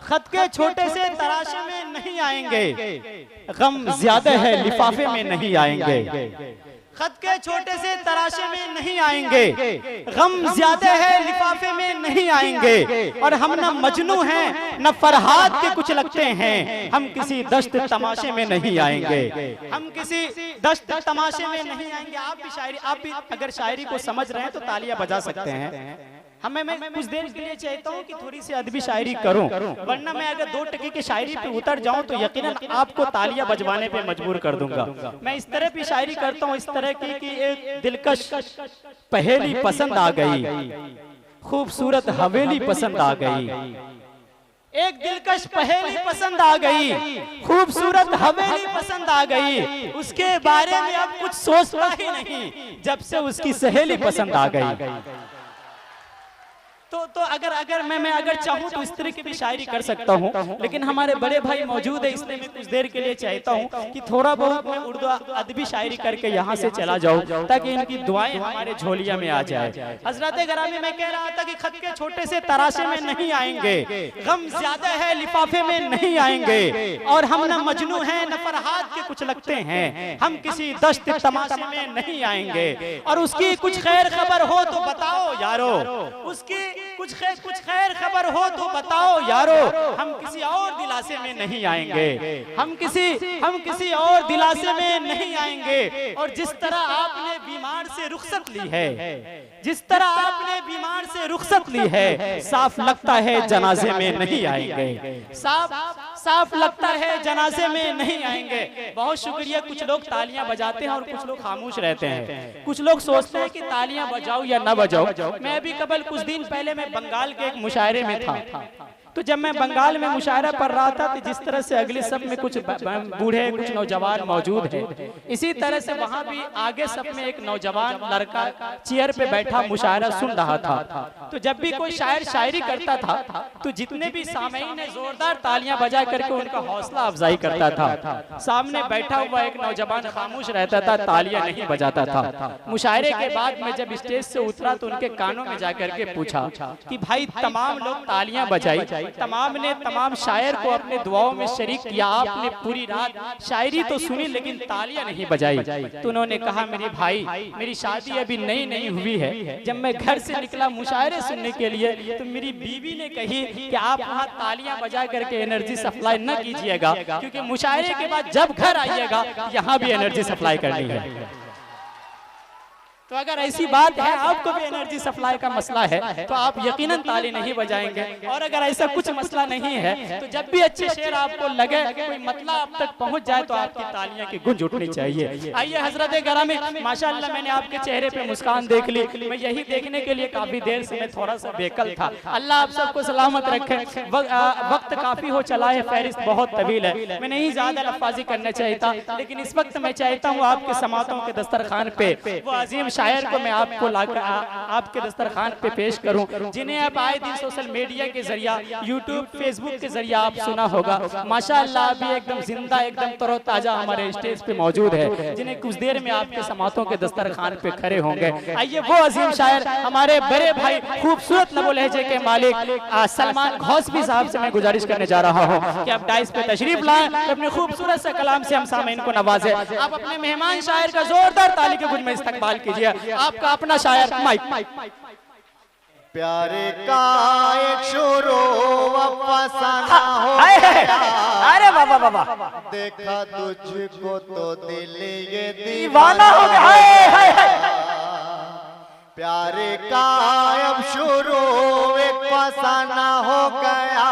खत के छोटे से तराशे में नहीं आएंगे, गम ज्यादा है लिफाफे में नहीं आएंगे। खत के छोटे से तराशे में नहीं आएंगे, गम ज्यादा है लिफाफे में नहीं आएंगे। और हम न मजनू हैं न फरहाद के कुछ लगते हैं, हम किसी दस्त तमाशे में नहीं आएंगे, हम किसी दस्त तमाशे में नहीं आएंगे। आप भी शायरी, आप भी अगर शायरी को समझ रहे हैं तो तालियां बजा सकते हैं। मैं कुछ देर के लिए चाहता हूँ कि थोड़ी सी अदबी शायरी करूं, वरना मैं अगर 2 टके की शायरी पे उतर जाऊं तो यकीनन आपको तालियां बजवाने पे मजबूर कर दूंगा। मैं इस तरह की शायरी करता हूँ, इस तरह की कि एक दिलकश पहेली पसंद आ गई, खूबसूरत हवेली पसंद आ गई। एक दिलकश पहेली पसंद आ गई, खूबसूरत हवेली पसंद आ गई। उसके बारे में अब कुछ सोचता ही नहीं, जब से उसकी सहेली पसंद आ गई। तो अगर मैं अगर चाहूँ तो इस तरह की भी शायरी कर सकता हूँ, लेकिन हमारे बड़े भाई मौजूद है, इसलिए मैं कुछ देर के लिए चाहता हूँ कि थोड़ा बहुत मैं उर्दू अदबी शायरी करके यहाँ से चला जाऊँ, ताकि इनकी दुआएं हमारे झोलिया में आ जाए। हजरत ग्रामी, मैं कह रहा था कि खत के छोटे से तराशे में नहीं आएंगे, गम ज्यादा है लिफाफे में नहीं आएंगे। और हम न मजनू हैं न फरहाद के कुछ लगते हैं, हम किसी दस्त तमाशे में नहीं आएंगे। और उसकी कुछ खैर खबर हो तो बताओ यारो, उसकी कुछ खैर खबर हो तो बताओ यारो, हम किसी और दिलासे में नहीं आएंगे, हम किसी और दिलासे में नहीं आएंगे। और जिस तरह आपने बीमार से रुखसत ली है, जिस तरह आपने बीमार से रुखसत ली है, साफ लगता है जनाजे में नहीं आएंगे, साफ लगता है जनाजे में नहीं आएंगे। बहुत शुक्रिया। कुछ लोग तालियां बजाते हैं और कुछ लोग खामोश रहते हैं। कुछ लोग सोचते हैं कि तालियां बजाओ या ना बजाओ। मैं भी कबल कुछ दिन पहले मैं बंगाल के एक मुशायरे में था, तो जब मैं बंगाल में मुशायरा पढ़ रहा था तो जिस तरह से अगले सब में कुछ बूढ़े कुछ नौजवान मौजूद हैं, इसी तरह से वहाँ भी आगे सब में एक नौजवान लड़का चेयर पे बैठा मुशायरा सुन रहा था। तो जब भी कोई शायर शायरी करता था तो जितने भी सामईन ने जोरदार तालियां बजा करके उनका हौसला अफजाई करता था। सामने बैठा हुआ एक नौजवान खामोश रहता था, तालियां नहीं बजाता था। मुशायरे के बाद मैं जब स्टेज से उतरा तो उनके कानों में जाकर के पूछा कि भाई तमाम लोग तालियां बजाई, तमाम ने तमाम शायर को अपने दुआओं में शरीक किया, आपने पूरी रात शायरी तो सुनी लेकिन तालियां नहीं बजाई। तो उन्होंने कहा मेरे भाई, मेरी शादी अभी नई हुई है, जब मैं घर से निकला मुशायरे सुनने के लिए तो मेरी बीवी ने कही कि आप वहाँ तालियां बजा करके एनर्जी सप्लाई न कीजिएगा, क्योंकि मुशायरे के बाद जब घर आइएगा यहाँ भी एनर्जी सप्लाई करनी है। तो अगर ऐसी बात है, आपको भी एनर्जी सप्लाई का मसला है, तो आप यकीनन ताली नहीं बजाएंगे। और अगर ऐसा कुछ मसला नहीं है तो जब भी अच्छे शेर आपको लगे, कोई मतलब आप तक पहुंच जाए, तो आपकी तालियां की गूंज उठनी चाहिए। आइए हजरत ग्रामी, माशाअल्लाह मैंने आपके चेहरे पे मुस्कान देख ली। मैं यही देखने के लिए काफी देर से मैं थोड़ा सा बेकल था। अल्लाह आप सबको सलामत रखे। वक्त काफी हो चला है, फहरिस्त बहुत तवील है, मैं नहीं ज्यादा लफ्फाजी करना चाहता, लेकिन इस वक्त मैं चाहता हूँ आपके समातों के दस्तरखान पे वो अजीम शायर को मैं आपको लाकर आपके दस्तरखान पे पेश करूं, जिन्हें आप आए दिन सोशल मीडिया के जरिया, यूट्यूब फेसबुक के जरिए आप सुना होगा। माशाअल्लाह अभी एकदम जिंदा, एकदम तरोताजा हमारे स्टेज पे मौजूद है, जिन्हें कुछ देर में आपके समातों के दस्तरखान पे खड़े होंगे। आइए वो अजीम शायर, हमारे बड़े भाई, खूबसूरत नबो लहजे के मालिक सलमान घौसवी साहब से मैं गुजारिश करने जा रहा हूँ कि आप डाइस पे तशरीफ लाएं, अपने खूबसूरत से कलाम से हम सामईन को नवाजे। आप अपने मेहमान शायर का जोरदार ताली के गुंज में इस्तकबाल कीजिए। आपका अपना शायर माइक। प्यारे का एक शुरू अफसाना हो गया, अरे बाबा बाबा, देखा तुझको तो दिल ये दीवाना हो गया। प्यारे का अब शुरू एक फसाना हो गया,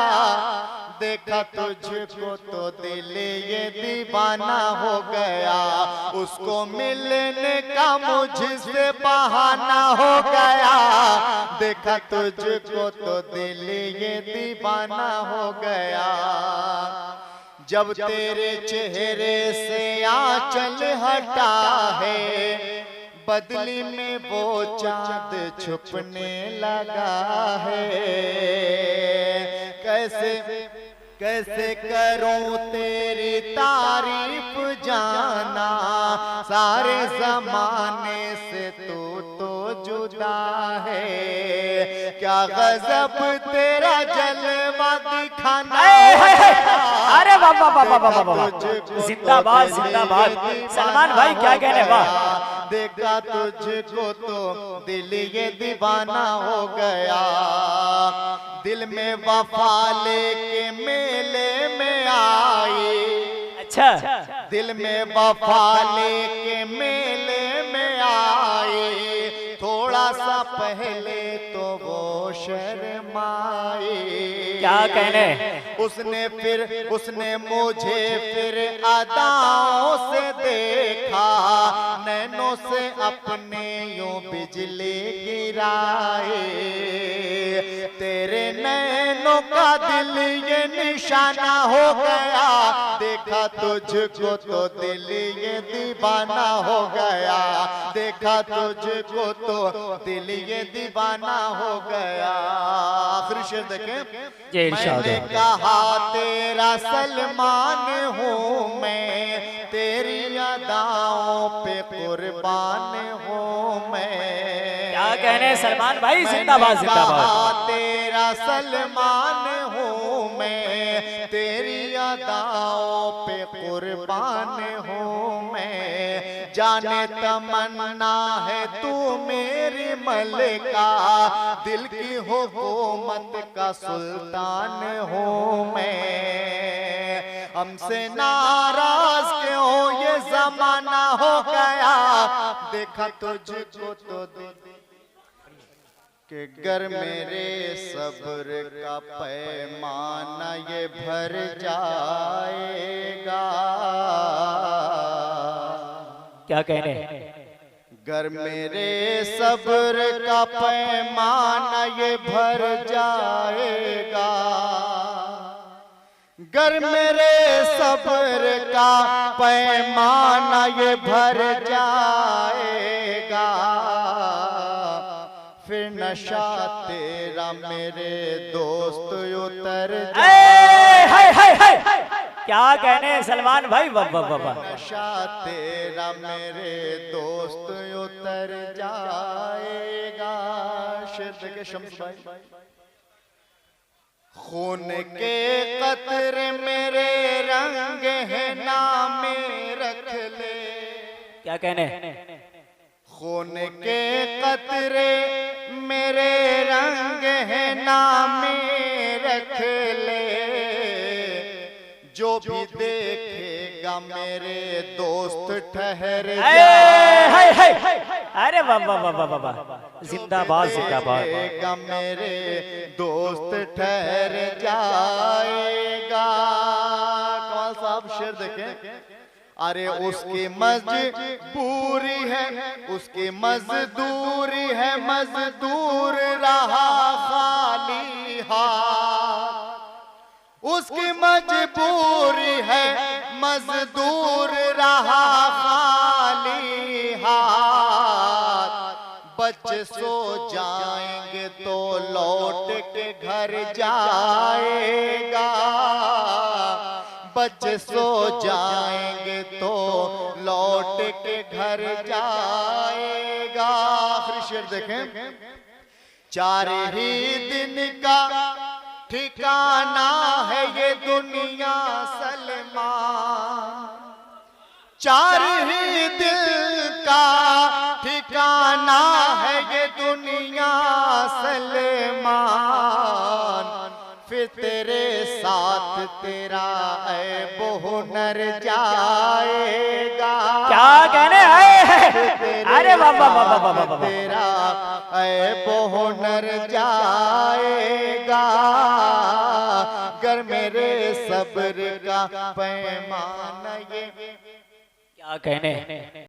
देखा तुझको तो दिल ये दीवाना हो गया। उसको मिलने का मुझसे बहाना हो गया, देखा तुझको तो दिल ये दीवाना हो गया। जब तेरे चेहरे से आंचल हटा है, बदली में वो चांद छुपने लगा है। कैसे करूं तेरी तारीफ जाना, सारे जमाने से तू तो जुदा है। क्या गजब तेरा जलवा दिखाना। अरे वाह वाह वाह वाह वाह वाह, जिंदाबाद जिंदाबाद। सलमान भाई क्या कहने, वाह। देखा तुझको तो दिल ये दीवाना हो गया। दिल में वफा लेके मेले में आई। अच्छा, दिल में वफा लेके मेले में आई। थोड़ा सा पहले तो वो शर्माई। क्या कहने। उसने मुझे फिर अदाओं से देखा। नैनों से अपने यूं बिजली गिराए। तेरे नैनों का दिल ये निशाना हो गया। देखा तुझको तो दिल ये दीवाना हो गया। देखा तुझको तो दिल ये दीवाना हो गया। आखिरी शेर देखें। मैंने कहा तेरा सलमान हूँ मैं, तेरी अदाओं पे कुर्बान हूँ मैं। क्या कहने सलमान भाई, जिंदाबाद जिंदाबाद। तेरा सलमान हूँ मैं, तेरी अदाओं पे कुर्बान हूँ मैं। जाने तमन्ना है तू मेरी मलिका। दिल की हुकूमत का सुल्तान हूँ मैं। हमसे नाराज क्यों ये जमाना हो गया। देखा तुझको तो कि गर मेरे सब्र का पैमाना ये भर जाएगा। क्या कहने। गर मेरे सब्र का पैमाना ये भर जाएगा। गर मेरे सब्र का पैमाना ये भर जाएगा। फिर नशा तेरा मेरे दोस्त उतर जाएगा। क्या कहने सलमान भाई, वाह वाह वाह। नशा तेरा मेरे दोस्त उतर जाएगा। शेर के शम्स भाई। खून के कतरे मेरे रंग है नामे रख ले। क्या कहने। खून के कतरे मेरे रंग है नामे रख ले। जो भी देखेगा मेरे दोस्त ठहर जाए। अरे वाह वाह वाह वाह वाह, जिंदाबाद जिंदाबाद। मेरे दोस्त ठहर जाएगा। कमाल साहब शेर देखें। अरे उसकी मजबूरी है, उसकी मजदूरी है, मजदूर रहा खाली हाथ। उसकी मजबूरी है, मजदूर रहा खाली हाथ। बच्चे सो जाएंगे तो लौट के घर जाएगा। बच्चे सो जाएंगे तो लौट के घर जाएगा। आखिरी शेर देखें। 4 ही दिन का ठिकाना है ये दुनिया सलमान। 4 ही दिल का ठिकाना है ये दुनिया सलमान। फिर तेरे साथ तेरा ऐब हुनर जाएगा। क्या कहने आए। अरे वाह वाह वाह वाह वाह। तेरा ऐब हुनर जाएगा। गर मेरे सब्र का पैमाना ये। क्या कहने।